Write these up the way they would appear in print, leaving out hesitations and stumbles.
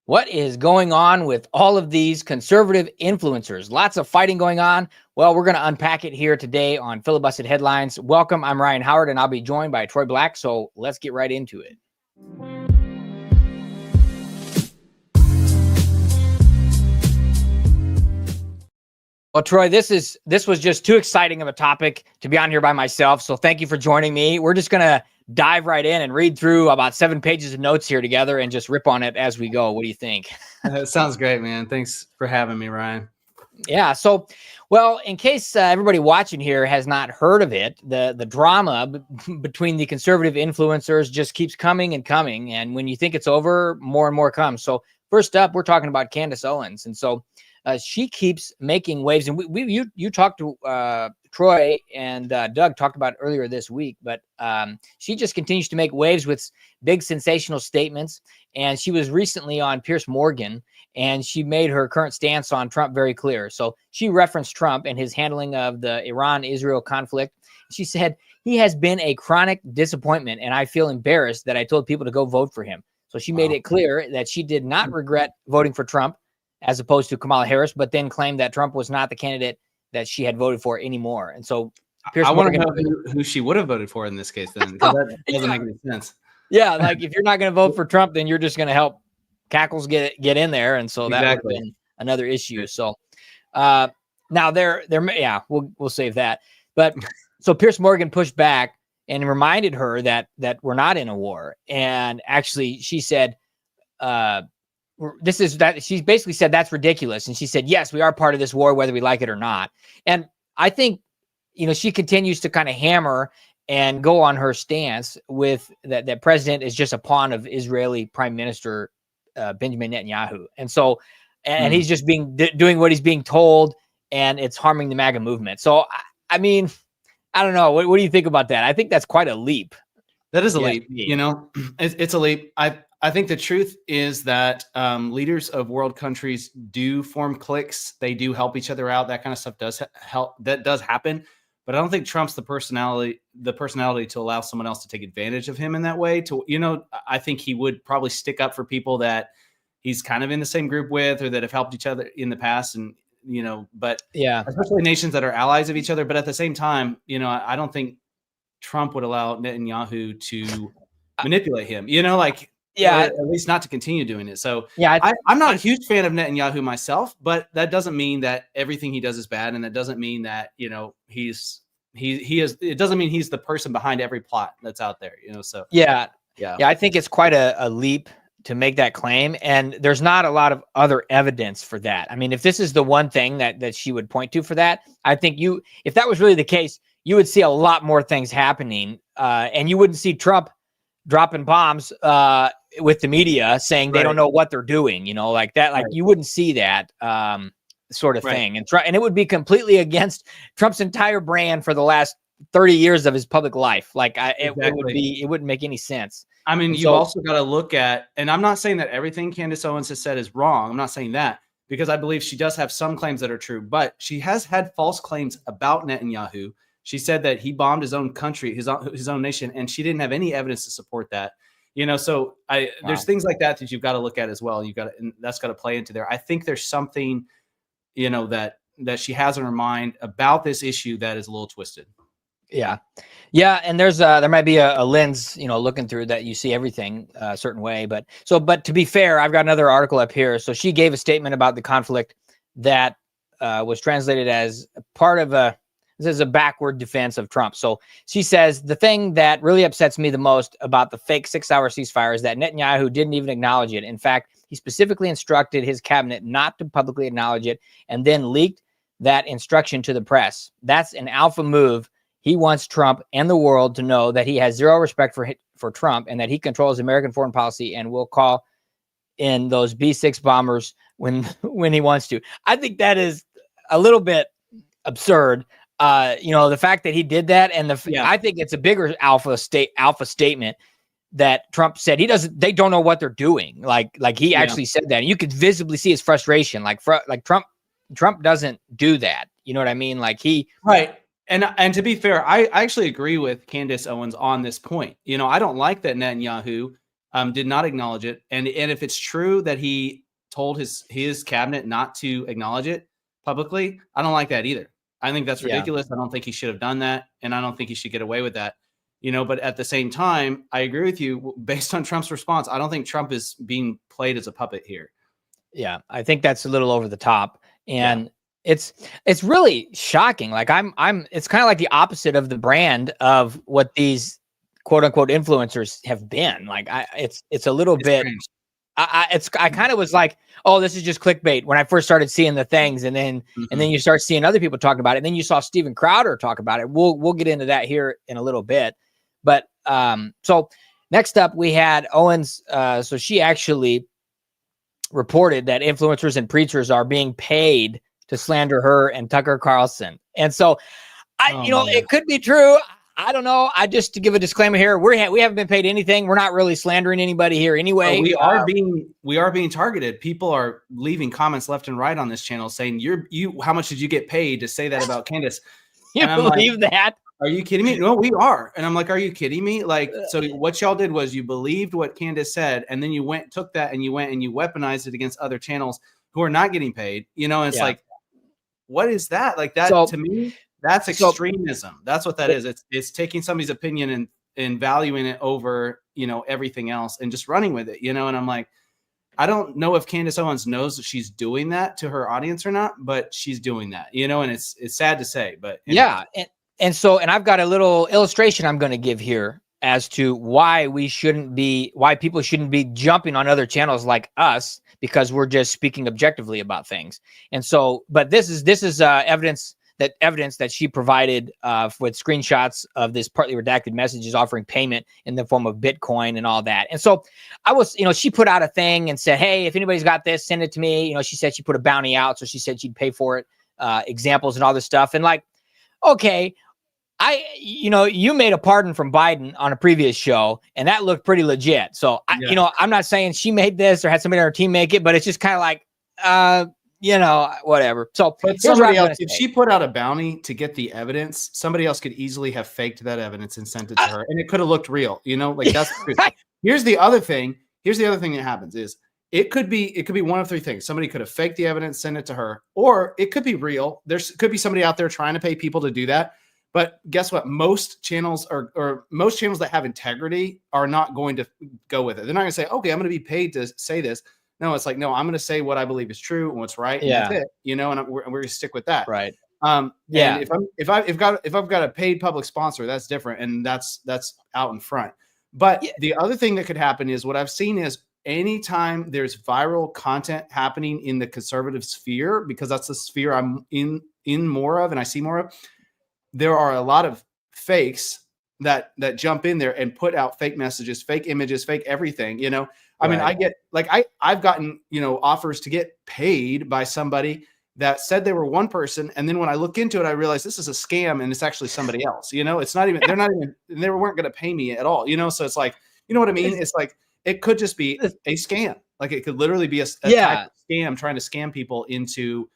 What is going on with all of these conservative influencers? Lots of fighting going on. Well, we're going to unpack it here today on Filibusted Headlines. Welcome. I'm Ryan Howard, and I'll be joined by Troy Black. So let's get right into it. Well, Troy, this was just too exciting of a topic to be on here by myself. So thank you for joining me. We're just going to dive right in and read through about 7 pages of notes here together and just rip on it as we go. What do you think? That sounds great, man. Thanks for having me, Ryan. Yeah. So, well, in case everybody watching here has not heard of it, the drama between the conservative influencers just keeps coming and coming. And when you think it's over, more and more comes. So first up, we're talking about Candace Owens. And so she keeps making waves. And you talked to Troy and Doug talked about it earlier this week, but she just continues to make waves with big sensational statements. And she was recently on Piers Morgan, and she made her current stance on Trump very clear. So she referenced Trump and his handling of the Iran-Israel conflict. She said, "He has been a chronic disappointment, and I feel embarrassed that I told people to go vote for him." So she made it clear that she did not regret voting for Trump as opposed to Kamala Harris, but then claimed that Trump was not the candidate that she had voted for anymore. And so Piers Morgan, I want to know who she would have voted for in this case then, because that doesn't make any sense. Yeah, like if you're not going to vote for Trump, then you're just going to help Cackles get in there, and so that would have been another issue. So now we'll save that. But so Piers Morgan pushed back and reminded her that we're not in a war. And actually, she said, she basically said that's ridiculous. And she said, yes, we are part of this war, whether we like it or not. And I think, she continues to kind of hammer and go on her stance with that president is just a pawn of Israeli Prime Minister Benjamin Netanyahu. And so, and he's just doing what he's being told, and it's harming the MAGA movement. So, I mean, I don't know. What do you think about that? I think that's quite a leap. That is a leap. It's a leap. I think the truth is that leaders of world countries do form cliques. They do help each other out. That kind of stuff does help. That does happen. But I don't think Trump's the personality to allow someone else to take advantage of him in that way. I think he would probably stick up for people that he's kind of in the same group with or that have helped each other in the past. And, but yeah, especially nations that are allies of each other. But at the same time, I don't think Trump would allow Netanyahu to manipulate him, at least not to continue doing it. So yeah, I'm not a huge fan of Netanyahu myself, but that doesn't mean that everything he does is bad. And that doesn't mean that, it doesn't mean he's the person behind every plot that's out there, so. Yeah. I think it's quite a leap to make that claim. And there's not a lot of other evidence for that. I mean, if this is the one thing that she would point to for that, I think if that was really the case, you would see a lot more things happening and you wouldn't see Trump dropping bombs with the media saying they don't know what they're doing, like that. Like you wouldn't see that sort of thing. And it would be completely against Trump's entire brand for the last 30 years of his public life. Like it wouldn't make any sense. I mean, you also got to look at, and I'm not saying that everything Candace Owens has said is wrong. I'm not saying that, because I believe she does have some claims that are true, but she has had false claims about Netanyahu. She said that he bombed his own country, his own nation, and she didn't have any evidence to support that. So there's things like that you've got to look at as well. And that's got to play into there. I think there's something, that she has in her mind about this issue that is a little twisted. Yeah. And there might be a lens, looking through that you see everything a certain way. But to be fair, I've got another article up here. So she gave a statement about the conflict that was translated as part of this is a backward defense of Trump. So she says, the thing that really upsets me the most about the fake 6-hour ceasefire is that Netanyahu didn't even acknowledge it. In fact, he specifically instructed his cabinet not to publicly acknowledge it and then leaked that instruction to the press. That's an alpha move. He wants Trump and the world to know that he has zero respect for Trump and that he controls American foreign policy and will call in those B-6 bombers when he wants to. I think that is a little bit absurd. The fact that he did that, and I think it's a bigger alpha statement that Trump said they don't know what they're doing. Like he actually said that, and you could visibly see his frustration. Like Trump doesn't do that. You know what I mean? Right. And to be fair, I actually agree with Candace Owens on this point. I don't like that Netanyahu did not acknowledge it. And if it's true that he told his cabinet not to acknowledge it publicly, I don't like that either. I think that's ridiculous. I don't think he should have done that. And I don't think he should get away with that. But at the same time, I agree with you. Based on Trump's response, I don't think Trump is being played as a puppet here. Yeah, I think that's a little over the top. And it's really shocking. Like it's kind of like the opposite of the brand of what these quote unquote influencers have been. Like it's a little bit strange. I kind of was like, oh, this is just clickbait when I first started seeing the things, and then you start seeing other people talking about it, and then you saw Steven Crowder talk about it. We'll get into that here in a little bit, but so next up we had Owens. So she actually reported that influencers and preachers are being paid to slander her and Tucker Carlson, and so it could be true. I don't know. To give a disclaimer here, we haven't been paid anything. We're not really slandering anybody here anyway. We are being targeted. People are leaving comments left and right on this channel saying, how much did you get paid to say that about Candace? You believe that? Are you kidding me? No, we are. And I'm like, are you kidding me? Like, so what y'all did was you believed what Candace said, and then you took that and you weaponized it against other channels who are not getting paid. And it's like, what is that? Like that to me? That's extremism. That's what that is. It's taking somebody's opinion and valuing it over, everything else and just running with it, and I'm like, I don't know if Candace Owens knows that she's doing that to her audience or not, but she's doing that, and it's sad to say, but anyway. Yeah. And I've got a little illustration I'm going to give here as to why people shouldn't be jumping on other channels like us because we're just speaking objectively about things. And so, but this is evidence that she provided with screenshots of this partly redacted messages offering payment in the form of Bitcoin and all that. And so I was, she put out a thing and said, hey, if anybody's got this, send it to me. She said she put a bounty out. So she said she'd pay for it, examples and all this stuff. And like, okay, you made a pardon from Biden on a previous show, and that looked pretty legit. So I'm not saying she made this or had somebody on her team make it, but it's just kind of like, whatever. So, but somebody else, if she put out a bounty to get the evidence, somebody else could easily have faked that evidence and sent it to her, and it could have looked real. Like that's the truth. Here's the other thing. Here's the other thing that happens is it could be one of three things. Somebody could have faked the evidence, sent it to her, or it could be real. There could be somebody out there trying to pay people to do that. But guess what? Most channels or most channels that have integrity are not going to go with it. They're not going to say, okay, I'm going to be paid to say this. No, it's like, no, I'm going to say what I believe is true and what's right. Yeah. And that's it, and we're going to stick with that. Right. Yeah. If I've got a paid public sponsor, that's different. And that's out in front. But the other thing that could happen is what I've seen is anytime there's viral content happening in the conservative sphere, because that's the sphere I'm in more of and I see more of, there are a lot of fakes that jump in there and put out fake messages, fake images, fake everything, I mean, I get I've gotten, offers to get paid by somebody that said they were one person. And then when I look into it, I realize this is a scam and it's actually somebody else, it's not even, they weren't going to pay me at all, so it's like, you know what I mean? It's like, it could just be a scam. Like it could literally be a type of scam trying to scam people into,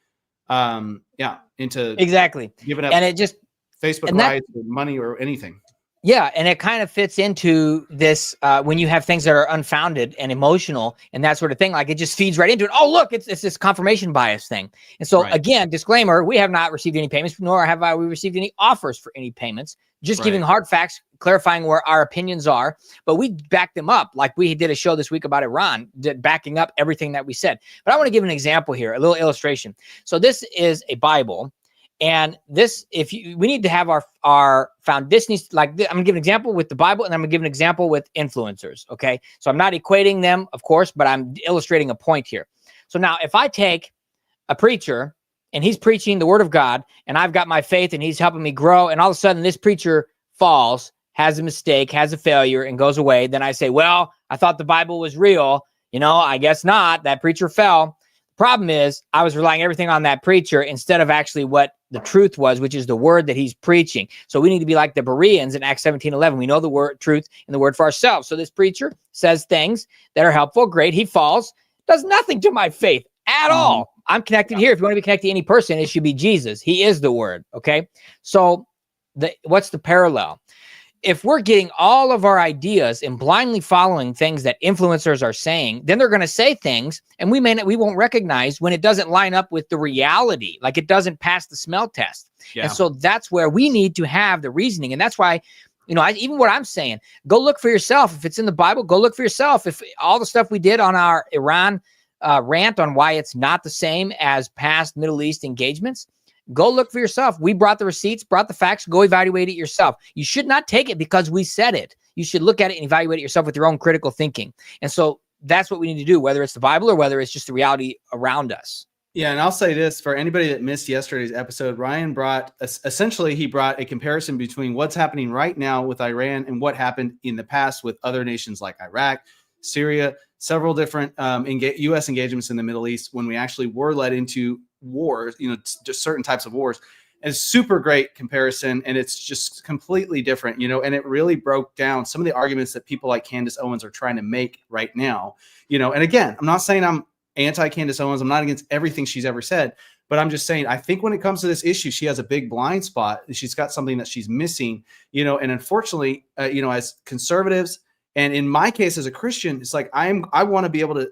exactly. Giving up and it just Facebook rights or money or anything. Yeah, and it kind of fits into this when you have things that are unfounded and emotional and that sort of thing. Like it just feeds right into it. Oh, look, it's this confirmation bias thing. And so again, disclaimer: we have not received any payments, nor have we received any offers for any payments. Just giving hard facts, clarifying where our opinions are. But we back them up, like we did a show this week about Iran, backing up everything that we said. But I want to give an example here, a little illustration. So this is a Bible. And this, we need to have our found. This needs I'm gonna give an example with the Bible, and I'm gonna give an example with influencers. Okay, so I'm not equating them, of course, but I'm illustrating a point here. So now, if I take a preacher and he's preaching the Word of God, and I've got my faith, and he's helping me grow, and all of a sudden this preacher falls, has a mistake, has a failure, and goes away, then I say, well, I thought the Bible was real. I guess not. That preacher fell. Problem is, I was relying everything on that preacher instead of actually what the truth was, which is the word that he's preaching. So we need to be like the Bereans in Acts 17:11. We know the word truth and the word for ourselves. So this preacher says things that are helpful. Great. He falls. Does nothing to my faith at all. I'm connected here. If you want to be connected to any person, it should be Jesus. He is the word. Okay. So what's the parallel? if we're getting all of our ideas and blindly following things that influencers are saying, then they're going to say things and we won't recognize when it doesn't line up with the reality. Like it doesn't pass the smell test. Yeah. And so that's where we need to have the reasoning. And that's why, even what I'm saying, go look for yourself. If it's in the Bible, go look for yourself. If all the stuff we did on our Iran rant on why it's not the same as past Middle East engagements, go look for yourself. We brought the receipts, brought the facts. Go evaluate it yourself. You should not take it because we said it. You should look at it and evaluate it yourself with your own critical thinking. And so that's what we need to do, whether it's the Bible or whether it's just the reality around us. Yeah, and I'll say this for anybody that missed yesterday's episode, Ryan brought a comparison between what's happening right now with Iran and what happened in the past with other nations like Iraq, Syria, several different U.S. engagements in the Middle East when we actually were led into wars, just certain types of wars. And it's super great comparison, and it's just completely different, and it really broke down some of the arguments that people like Candace Owens are trying to make right now, and again, I'm not saying I'm anti-Candace Owens. I'm not against everything she's ever said, but I'm just saying, I think when it comes to this issue, she has a big blind spot. She's got something that she's missing, and unfortunately, as conservatives, and in my case, as a Christian, it's like, I want to be able to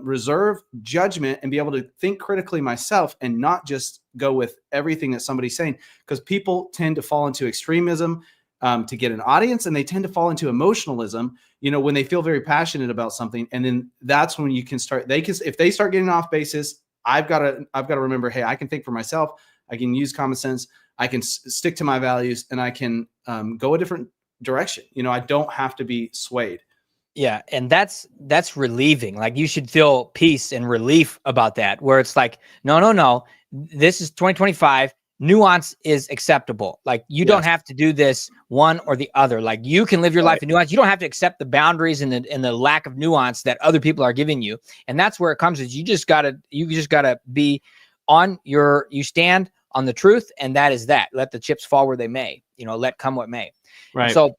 reserve judgment and be able to think critically myself and not just go with everything that somebody's saying, because people tend to fall into extremism to get an audience, and they tend to fall into emotionalism, when they feel very passionate about something. And then that's when you can start, if they start getting off basis, I've got to remember, hey, I can think for myself. I can use common sense. I can stick to my values, and I can go a different direction. I don't have to be swayed. Yeah. And that's relieving. Like, you should feel peace and relief about that, where it's like, no, this is 2025. Nuance is acceptable. Like, you don't have to do this one or the other. Like, you can live your life in nuance. You don't have to accept the boundaries and the lack of nuance that other people are giving you. And that's where it comes, is you just gotta be on you stand on the truth. And that is that. Let the chips fall where they may, let come what may. Right. So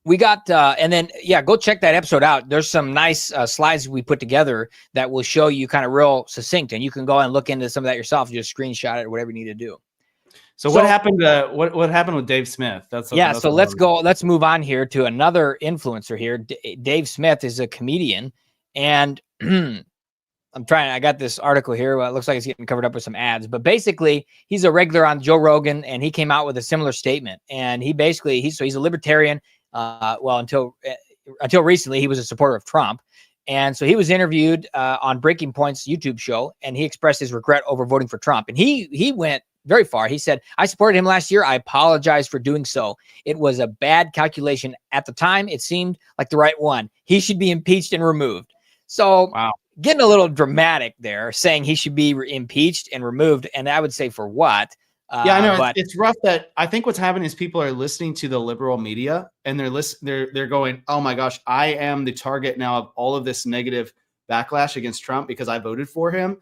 we got, and then, go check that episode out. There's some nice slides we put together that will show you kind of real succinct, and you can go and look into some of that yourself. Just screenshot it or whatever you need to do. So what happened? What happened with Dave Smith? So let's move on here to another influencer here. Dave Smith is a comedian, and I got this article here. Well, it looks like it's getting covered up with some ads, but basically he's a regular on Joe Rogan, and he came out with a similar statement. And he's a libertarian. Until recently, he was a supporter of Trump. And so he was interviewed on Breaking Point's YouTube show, and he expressed his regret over voting for Trump. And he went very far. He said, "I supported him last year. I apologize for doing so. It was a bad calculation. At the time, it seemed like the right one. He should be impeached and removed." So wow. Getting a little dramatic there, saying he should be impeached and removed. And I would say, for what? Yeah, I know. But it's rough. That I think what's happening is people are listening to the liberal media, and they're going, "Oh my gosh, I am the target now of all of this negative backlash against Trump because I voted for him."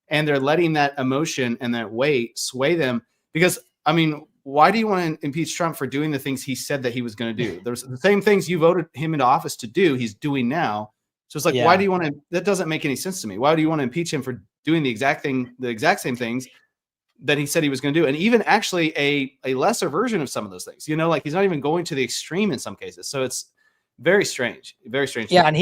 And they're letting that emotion and that weight sway them, because, I mean, why do you want to impeach Trump for doing the things he said that he was going to do? There's the same things you voted him into office to do, he's doing now. So it's like, why do you want to? That doesn't make any sense to me. Why do you want to impeach him for doing the exact same things that he said he was going to do? And even actually a lesser version of some of those things, like he's not even going to the extreme in some cases. So it's very strange, very strange. Yeah. And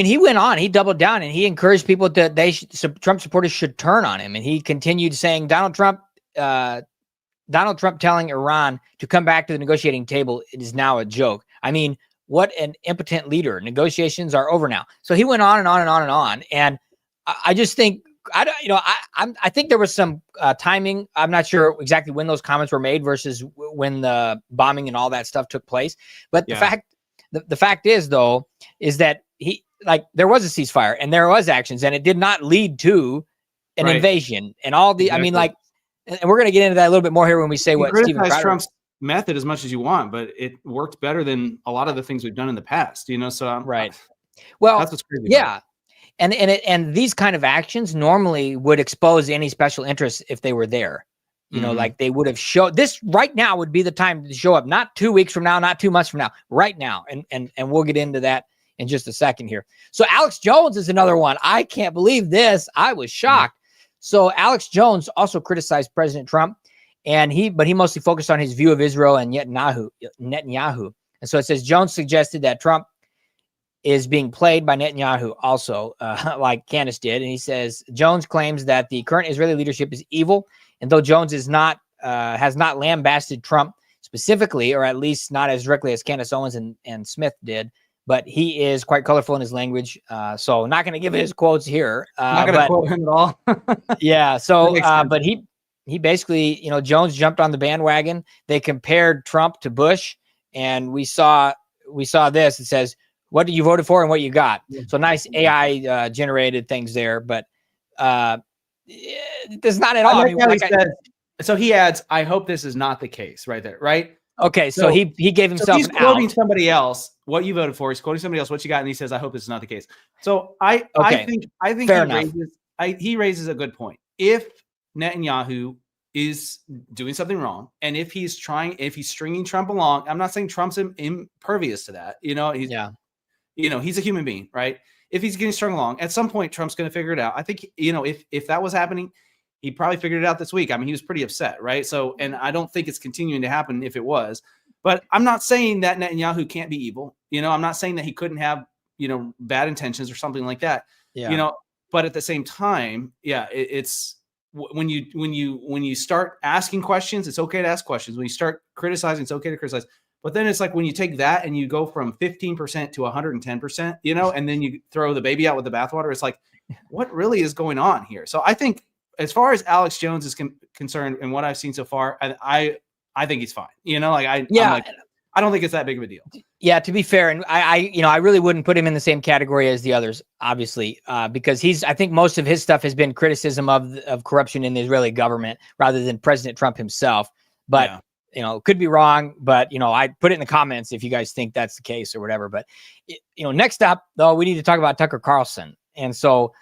he went on, he doubled down, and he encouraged people Trump supporters should turn on him. And he continued saying, Donald Trump telling Iran to come back to the negotiating table is now a joke. I mean, what an impotent leader. Negotiations are over now. So he went on and on and on and on. And I just think, I think there was some timing. I'm not sure exactly when those comments were made versus when the bombing and all that stuff took place. But the fact is, though, is that there was a ceasefire and there was actions, and it did not lead to an invasion and all the, exactly. And we're going to get into that a little bit more here when we say what Stephen Crowder. Trump's method as much as you want, but it worked better than a lot of the things we've done in the past, so right. Well, that's what's crazy. Yeah. And these kind of actions normally would expose any special interests if they were there. Like they would have showed this right now would be the time to show up, not 2 weeks from now, not 2 months from now, right now. And we'll get into that in just a second here. So Alex Jones is another one. I can't believe this. I was shocked. So Alex Jones also criticized President Trump, but he mostly focused on his view of Israel and Netanyahu. And so it says Jones suggested that Trump is being played by Netanyahu also, like Candace did. And he says Jones claims that the current Israeli leadership is evil. And though Jones is not, has not lambasted Trump specifically, or at least not as directly as Candace Owens and Smith did, but he is quite colorful in his language. So not going to give his quotes here. Not going to quote him at all. Yeah. So, but he basically, Jones jumped on the bandwagon. They compared Trump to Bush, and we saw this. It says, what you voted for and what you got. So nice AI generated things there, but there's not at all. So he adds, I hope this is not the case right there. Right. Okay. So he gave himself, he's quoting somebody else, what you voted for. He's quoting somebody else, what you got. And he says, I hope this is not the case. So I think he raises a good point. If Netanyahu is doing something wrong, and if he's stringing Trump along, I'm not saying Trump's impervious to that. He's a human being, right? If he's getting strung along, at some point, Trump's going to figure it out. I think, if that was happening, he probably figured it out this week. I mean, he was pretty upset, right? So, and I don't think it's continuing to happen if it was. But I'm not saying that Netanyahu can't be evil. I'm not saying that he couldn't have, bad intentions or something like that. Yeah. But at the same time, yeah, it's when you start asking questions, it's okay to ask questions. When you start criticizing, it's okay to criticize. But then it's like when you take that and you go from 15% to 110%, and then you throw the baby out with the bathwater, it's like, what really is going on here? So I think as far as Alex Jones is concerned and what I've seen so far, I think he's fine. I don't think it's that big of a deal. Yeah, to be fair, and I really wouldn't put him in the same category as the others, obviously, because I think most of his stuff has been criticism of corruption in the Israeli government rather than President Trump himself. But could be wrong. But I put it in the comments if you guys think that's the case or whatever. But next up, though, we need to talk about Tucker Carlson, and so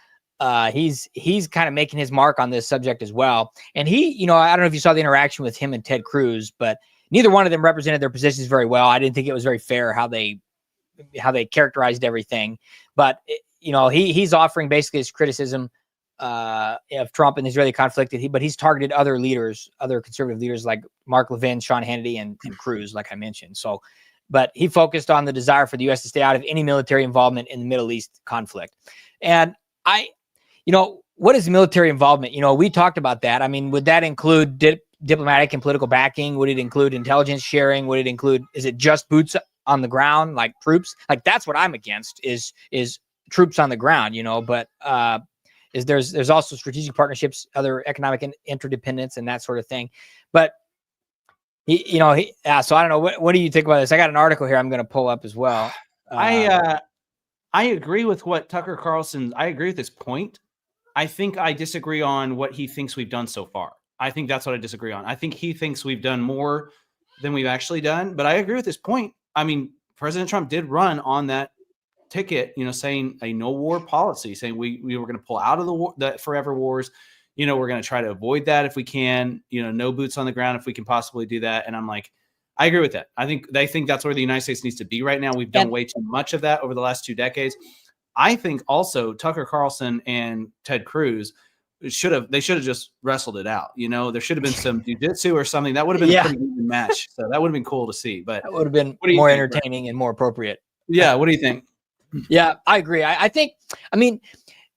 he's kind of making his mark on this subject as well. And I don't know if you saw the interaction with him and Ted Cruz, but neither one of them represented their positions very well. I didn't think it was very fair how they characterized everything. But he's offering basically his criticism of Trump and the Israeli conflict. But he's targeted other conservative leaders like Mark Levin, Sean Hannity, and Cruz, like I mentioned. So, but he focused on the desire for the U.S. to stay out of any military involvement in the Middle East conflict. And what is military involvement? We talked about that. I mean, would that include diplomatic and political backing? Would it include intelligence sharing? Would it include, is it just boots on the ground, like troops? Like that's what I'm against is troops on the ground, but there's also strategic partnerships, other economic interdependence and that sort of thing. But so I don't know. What do you think about this? I got an article here I'm going to pull up as well. I agree with what Tucker Carlson, I agree with this point. I think I disagree on what he thinks we've done so far. I think that's what I disagree on. I think he thinks we've done more than we've actually done, but I agree with this point. I mean, President Trump did run on that ticket, saying a no war policy, saying we were going to pull out of the forever wars. We're going to try to avoid that if we can, no boots on the ground if we can possibly do that. And I'm like, I agree with that. They think that's where the United States needs to be right now. We've done way too much of that over the last 2 decades. I think also Tucker Carlson and Ted Cruz should have just wrestled it out. There should have been some jiu-jitsu or something. That would have been a pretty good match. So that would have been cool to see. But that would have been more entertaining and more appropriate. Yeah. What do you think? Yeah, I agree. I think,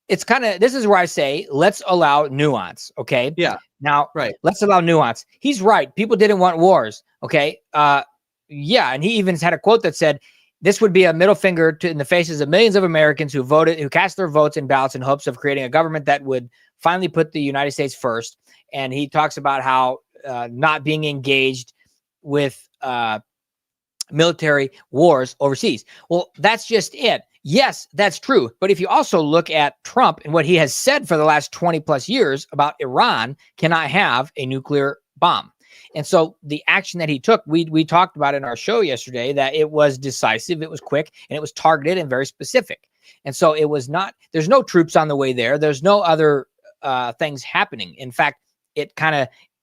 it's this is where I say, let's allow nuance. Okay. Yeah. Now, right. Let's allow nuance. He's right. People didn't want wars. Okay. Yeah. And he even had a quote that said, this would be a middle finger in the faces of millions of Americans who cast their votes in ballots in hopes of creating a government that would finally put the United States first. And he talks about how not being engaged with military wars overseas. Well, that's just it. Yes, that's true. But if you also look at Trump and what he has said for the last 20 plus years about Iran cannot have a nuclear bomb. And so the action that he took, we talked about in our show yesterday that it was decisive, it was quick, and it was targeted and very specific. And so it was not, there's no troops on the way there. There's no other things happening. In fact, it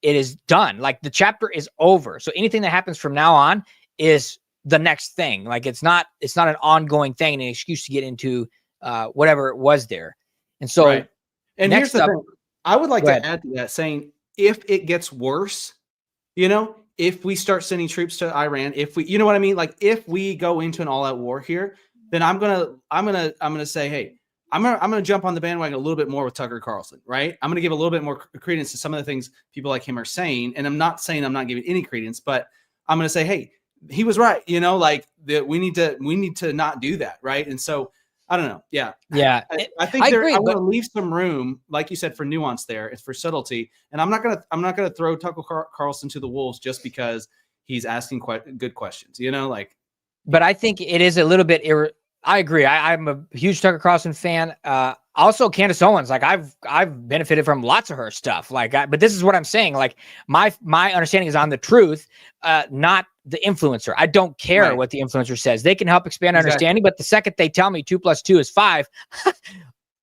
is done. Like the chapter is over. So anything that happens from now on is the next thing. Like it's not an ongoing thing and an excuse to get into whatever it was there. And so, right. And here's the thing. I would like to add to that saying, if it gets worse, if we start sending troops to Iran, if we, you know what I mean? Like if we go into an all-out war here, then I'm gonna say, hey, I'm gonna jump on the bandwagon a little bit more with Tucker Carlson, right? I'm gonna give a little bit more credence to some of the things people like him are saying, and I'm not saying I'm not giving any credence, but I'm gonna say, hey, he was right, like that we need to not do that, right? And so I don't know, yeah. I think I want to leave some room, like you said, for nuance there, it's for subtlety, and I'm not gonna throw Tucker Carlson to the wolves just because he's asking quite good questions, But I think it is a little bit. I agree. I'm a huge Tucker Carlson fan. Also, Candace Owens. Like I've benefited from lots of her stuff. But this is what I'm saying. Like my understanding is on the truth, not the influencer. I don't care what the influencer says. They can help expand understanding, but the second they tell me 2 + 2 is 5,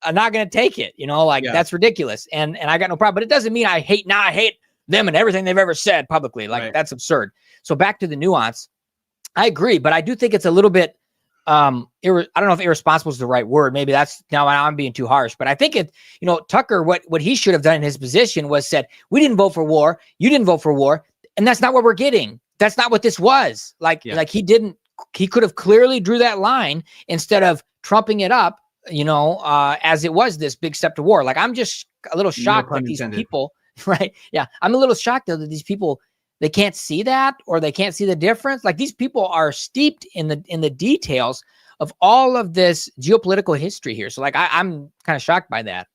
I'm not going to take it. That's ridiculous. And I got no problem. But it doesn't mean I hate them and everything they've ever said publicly. That's absurd. So back to the nuance. I agree, but I do think it's a little bit. I don't know if irresponsible is the right word. Maybe now I'm being too harsh, but I think Tucker, what he should have done in his position was said, we didn't vote for war. You didn't vote for war. And that's not what we're getting. That's not what this was. He could have clearly drew that line instead of trumping it up, as it was this big step to war. I'm just a little shocked that these people, right? Yeah. I'm a little shocked though that these people, they can't see that, or they can't see the difference. These people are steeped in the details of all of this geopolitical history here. So I'm kind of shocked by that.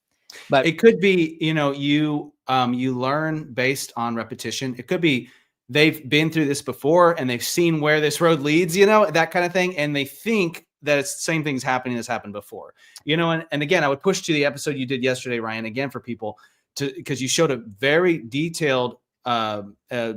But it could be, you learn based on repetition. It could be they've been through this before and they've seen where this road leads, that kind of thing. And they think that it's the same things happening that's happened before, and again, I would push to the episode you did yesterday, Ryan, again, for people because you showed a very detailed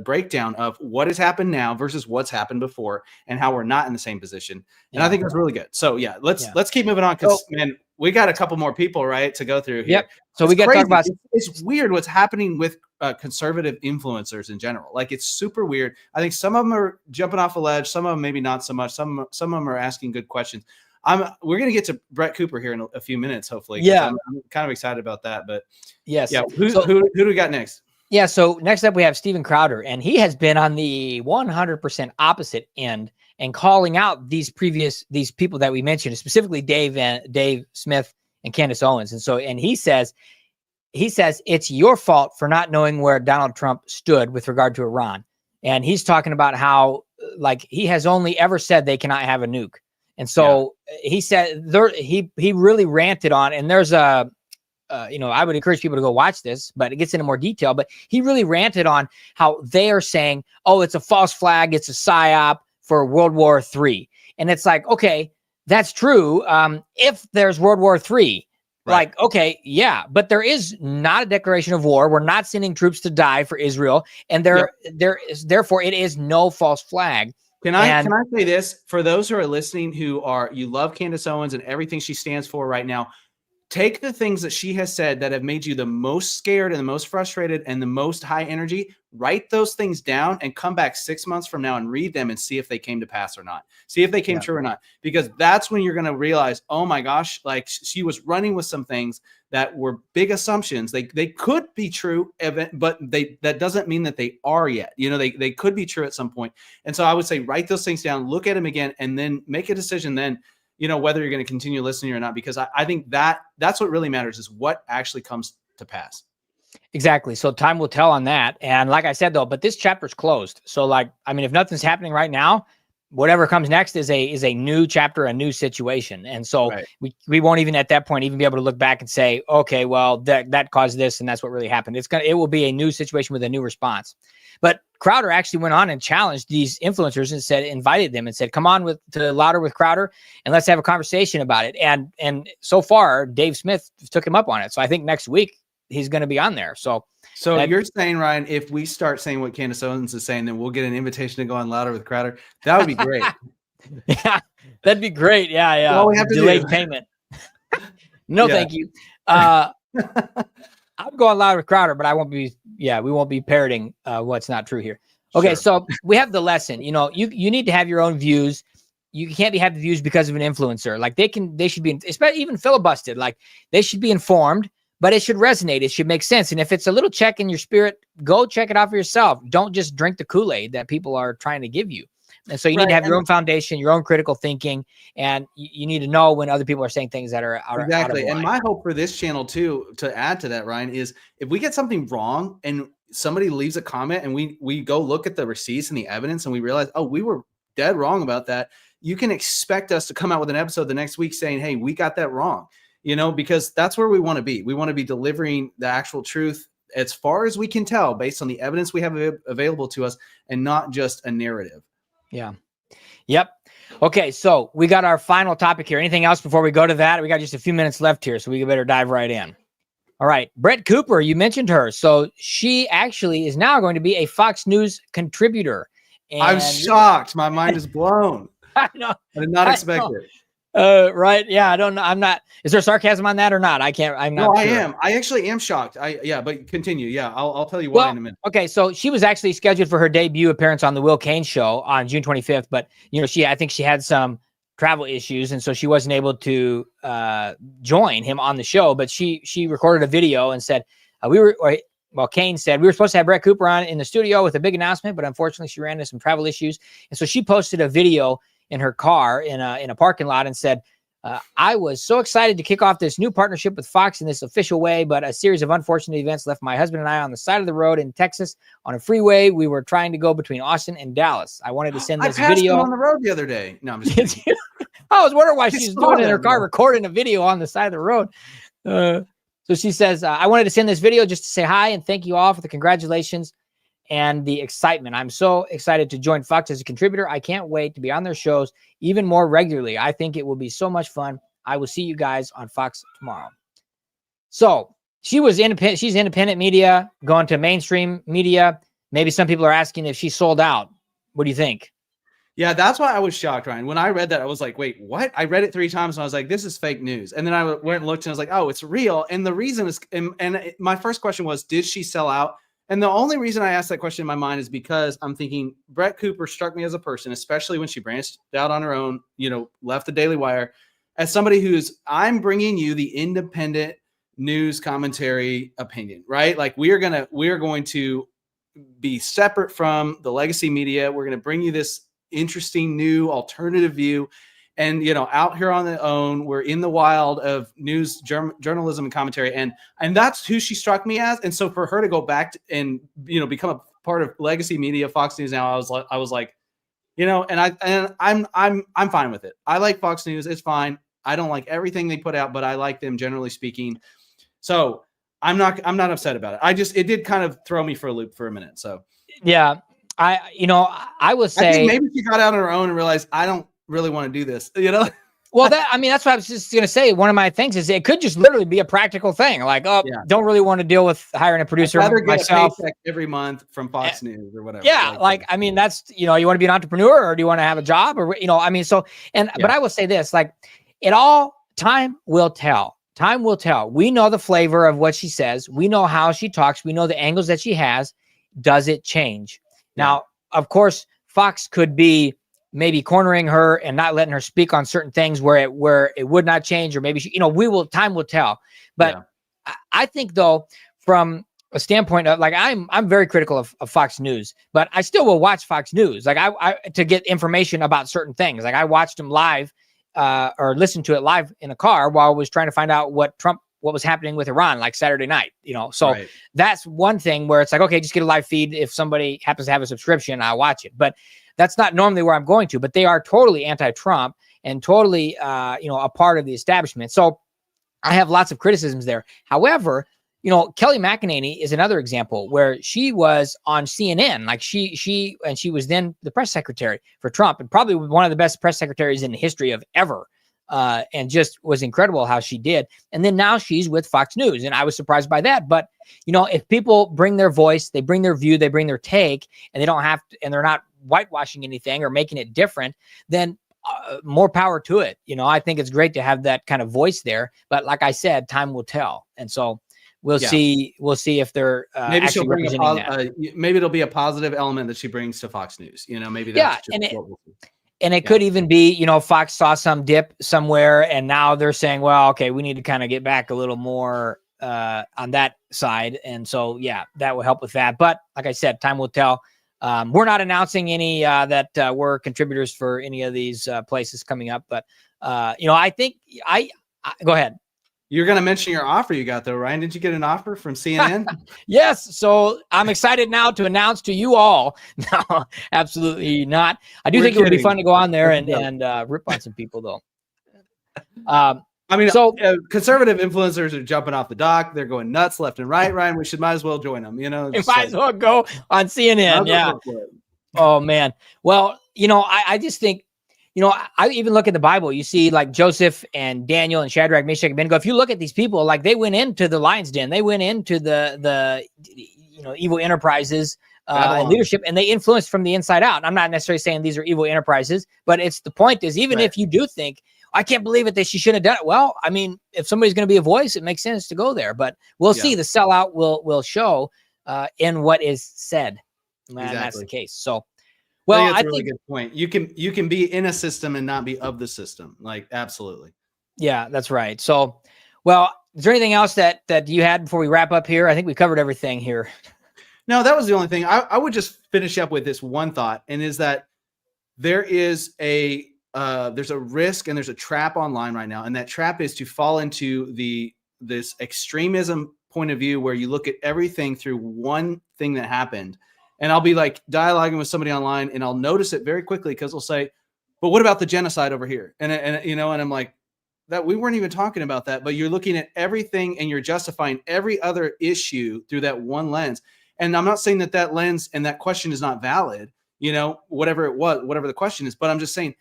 breakdown of what has happened now versus what's happened before and how we're not in the same position. And I think that's really good. So let's keep moving on. Cause man, we got a couple more people, right, to go through here. Yep. So we got to talk about, it's weird what's happening with conservative influencers in general. It's super weird. I think some of them are jumping off a ledge. Some of them, maybe not so much. Some of them are asking good questions. We're going to get to Brett Cooper here in a few minutes, hopefully. Yeah. I'm kind of excited about that, but yes. Yeah. Who do we got next? Yeah, so next up we have Steven Crowder, and he has been on the 100% opposite end and calling out these people that we mentioned, specifically Dave Smith and Candace Owens. And he says it's your fault for not knowing where Donald Trump stood with regard to Iran. And he's talking about how he has only ever said they cannot have a nuke. And so he said he really ranted on, and there's a I would encourage people to go watch this, but it gets into more detail. But he really ranted on how they are saying, oh, it's a false flag. It's a psyop for World War III. And it's okay, that's true. If there's World War III, okay, yeah, but there is not a declaration of war. We're not sending troops to die for Israel. And therefore it is no false flag. Can I say this for those who are listening, you love Candace Owens and everything she stands for right now? Take the things that she has said that have made you the most scared and the most frustrated and the most high energy, write those things down and come back 6 months from now and read them and see if they came to pass or not. See if they came true or not, because that's when you're going to realize, oh my gosh, she was running with some things that were big assumptions. They could be true, but that doesn't mean that they are yet. They could be true at some point. And so I would say, write those things down, look at them again, and then make a decision then, whether you're going to continue listening or not, because I think that's what really matters, is what actually comes to pass. Exactly. So time will tell on that. And like I said, though, but this chapter's closed. So if nothing's happening right now, whatever comes next is a new chapter, a new situation. And so we won't even at that point even be able to look back and say, okay, well, that caused this and that's what really happened. It will be a new situation with a new response. But Crowder actually went on and challenged these influencers and invited them and said, come on to Louder with Crowder and let's have a conversation about it. And so far, Dave Smith took him up on it. So I think next week he's going to be on there. So you're saying, Ryan, if we start saying what Candace Owens is saying, then we'll get an invitation to go on Louder with Crowder. That would be great. Yeah, that'd be great. Yeah. All we have to delayed payment. No, thank you. I'll go on Louder with Crowder, but I won't be. Yeah, we won't be parroting what's not true here. Okay, So we have the lesson. You need to have your own views. You can't have the views because of an influencer. They should be, especially even Filibusted. They should be informed, but it should resonate. It should make sense. And if it's a little check in your spirit, go check it out for yourself. Don't just drink the Kool-Aid that people are trying to give you. And so you need to have your own foundation, your own critical thinking, and you need to know when other people are saying things that are out exactly. of line. And my hope for this channel too, to add to that, Ryan, is if we get something wrong and somebody leaves a comment and we go look at the receipts and the evidence and we realize, oh, we were dead wrong about that, you can expect us to come out with an episode the next week saying, hey, we got that wrong. Because that's where we want to be. We want to be delivering the actual truth as far as we can tell based on the evidence we have available to us and not just a narrative. Yeah. Yep. Okay. So we got our final topic here. Anything else before we go to that? We got just a few minutes left here, so we better dive right in. All right. Brett Cooper, you mentioned her. So she actually is now going to be a Fox News contributor. And I'm shocked. My mind is blown. I know. I did not expect it. Right. Yeah. I don't know. I'm not. Is there sarcasm on that or not? I'm not. No, sure. I am. I actually am shocked. But continue. Yeah. I'll tell you why in a minute. Okay. So she was actually scheduled for her debut appearance on the Will Kane show on June 25th, but I think she had some travel issues. And so she wasn't able to join him on the show, but she recorded a video and said, Kane said, we were supposed to have Brett Cooper on in the studio with a big announcement, but unfortunately she ran into some travel issues. And so she posted a video in her car in a parking lot and said, I was so excited to kick off this new partnership with Fox in this official way, but a series of unfortunate events left my husband and I on the side of the road in Texas on a freeway. We were trying to go between Austin and Dallas. I wanted to send this video on the road the other day. No, I'm just kidding. I was wondering why she's doing it in her car, recording a video on the side of the road. So she says, I wanted to send this video just to say hi and thank you all for the congratulations and the excitement. I'm so excited to join Fox as a contributor. I can't wait to be on their shows even more regularly. I think it will be so much fun. I will see you guys on Fox tomorrow. So she was independent. She's independent media going to mainstream media. Maybe some people are asking if she sold out. What do you think? Yeah, that's why I was shocked, Ryan. When I read that, I was like, wait, what? I read it 3 times and I was like, this is fake news. And then I went and looked and I was like, oh, it's real. And the reason is, and my first question was, did she sell out? And the only reason I asked that question in my mind is because I'm thinking Brett Cooper struck me as a person, especially when she branched out on her own, left the Daily Wire, as somebody who's, I'm bringing you the independent news commentary opinion, right? Like we are going to be separate from the legacy media. We're going to bring you this interesting new alternative view. And, out here on their own, we're in the wild of news, journalism and commentary. And that's who she struck me as. And so for her to go back and, become a part of legacy media, Fox News now, I was like, I'm fine with it. I like Fox News. It's fine. I don't like everything they put out, but I like them generally speaking. So I'm not upset about it. It did kind of throw me for a loop for a minute. So, yeah, I would say I think maybe she got out on her own and realized I don't really want to do this, Well, that's what I was just going to say. One of my things is it could just literally be a practical thing. Like, don't really want to deal with hiring a producer I'd rather get myself. a paycheck every month from Fox News or whatever. Yeah. That's, you want to be an entrepreneur or do you want to have a job or, but I will say this, like time will tell. Time will tell. We know the flavor of what she says. We know how she talks. We know the angles that she has. Does it change? Now, of course, Fox could be maybe cornering her and not letting her speak on certain things where it would not change, or maybe time will tell. But I think though, from a standpoint of I'm very critical of Fox News, but I still will watch Fox News. Like I to get information about certain things. Like I watched them live or listened to it live in a car while I was trying to find out what was happening with Iran, like Saturday night, so that's one thing where it's like, okay, just get a live feed. If somebody happens to have a subscription, I'll watch it. But that's not normally where I'm going to, but they are totally anti-Trump and totally, a part of the establishment. So I have lots of criticisms there. However, Kelly McEnany is another example where she was on CNN. Like she was then the press secretary for Trump and probably one of the best press secretaries in the history of ever. And just was incredible how she did. And then now she's with Fox News. And I was surprised by that. But, if people bring their voice, they bring their view, they bring their take, and they don't have to, and they're not whitewashing anything or making it different, then more power to it. I think it's great to have that kind of voice there. But like I said, time will tell. And so we'll see if they're maybe she'll bring maybe it'll be a positive element that she brings to Fox News. Maybe that's what we'll see. And it could even be, Fox saw some dip somewhere and now they're saying, well, okay, we need to kind of get back a little more on that side. And so, yeah, that will help with that. But like I said, time will tell. We're not announcing any that we're contributors for any of these places coming up. But, I think I go ahead. You're going to mention your offer you got, though, Ryan. Didn't you get an offer from CNN? Yes. So I'm excited now to announce to you all. No, absolutely not. I do think it would be fun to go on there and rip on some people, though. I mean, so conservative influencers are jumping off the dock. They're going nuts left and right, Ryan. We might as well join them. You might as well go on CNN. Yeah. Oh, man. Well, I just think, I even look at the Bible. You see like Joseph and Daniel and Shadrach, Meshach, and Abednego. If you look at these people, like they went into the lion's den, they went into the evil enterprises and leadership, and they influenced from the inside out. I'm not necessarily saying these are evil enterprises, but the point is, even if you do think, I can't believe it that she shouldn't have done it. Well, I mean, if somebody's going to be a voice, it makes sense to go there. But we'll see. The sellout will show in what is said. And that's the case. So. Well, I think that's a really good point. You can be in a system and not be of the system. Like, absolutely. Yeah, that's right. So, well, is there anything else that you had before we wrap up here? I think we covered everything here. No, that was the only thing. I would just finish up with this one thought, and is that there's a risk and there's a trap online right now, and that trap is to fall into this extremism point of view where you look at everything through one thing that happened. And I'll be like dialoguing with somebody online, and I'll notice it very quickly because they'll say, "But what about the genocide over here?" And I'm like, "That we weren't even talking about that." But you're looking at everything, and you're justifying every other issue through that one lens. And I'm not saying that lens and that question is not valid, whatever the question is. But I'm just saying,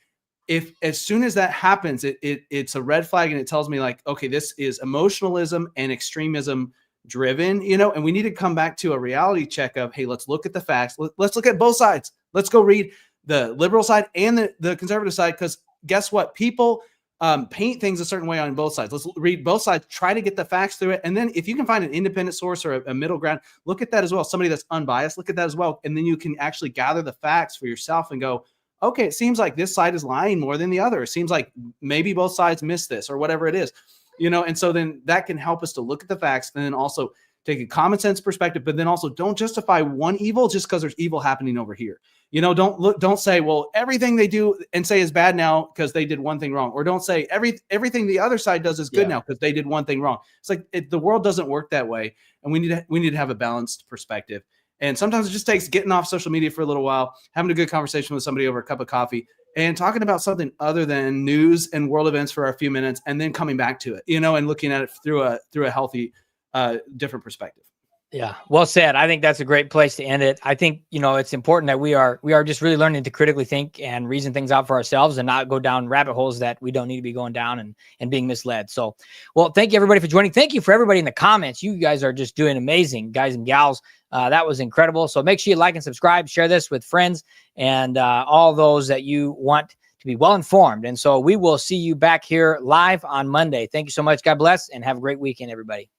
if as soon as that happens, it's a red flag, and it tells me like, okay, this is emotionalism and extremism driven, and we need to come back to a reality check of, hey, let's look at the facts. Let's look at both sides. Let's go read the liberal side and the conservative side, because guess what? People paint things a certain way on both sides. Let's read both sides, try to get the facts through it. And then if you can find an independent source or a middle ground, look at that as well. Somebody that's unbiased, look at that as well. And then you can actually gather the facts for yourself and go, okay, it seems like this side is lying more than the other. It seems like maybe both sides missed this or whatever it is. And so then that can help us to look at the facts and then also take a common sense perspective, but then also don't justify one evil just because there's evil happening over here. Don't say, well, everything they do and say is bad now because they did one thing wrong, or don't say everything the other side does is good now because they did one thing wrong. It's like the world doesn't work that way, and we need to have a balanced perspective. And sometimes it just takes getting off social media for a little while, having a good conversation with somebody over a cup of coffee, and talking about something other than news and world events for a few minutes, and then coming back to it, and looking at it through a healthy, different perspective. Yeah, well said. I think that's a great place to end it. I think, it's important that we are just really learning to critically think and reason things out for ourselves and not go down rabbit holes that we don't need to be going down and being misled. So, well, thank you everybody for joining. Thank you for everybody in the comments. You guys are just doing amazing, guys and gals. That was incredible. So make sure you like and subscribe, share this with friends and all those that you want to be well informed. And so we will see you back here live on Monday. Thank you so much. God bless and have a great weekend, everybody.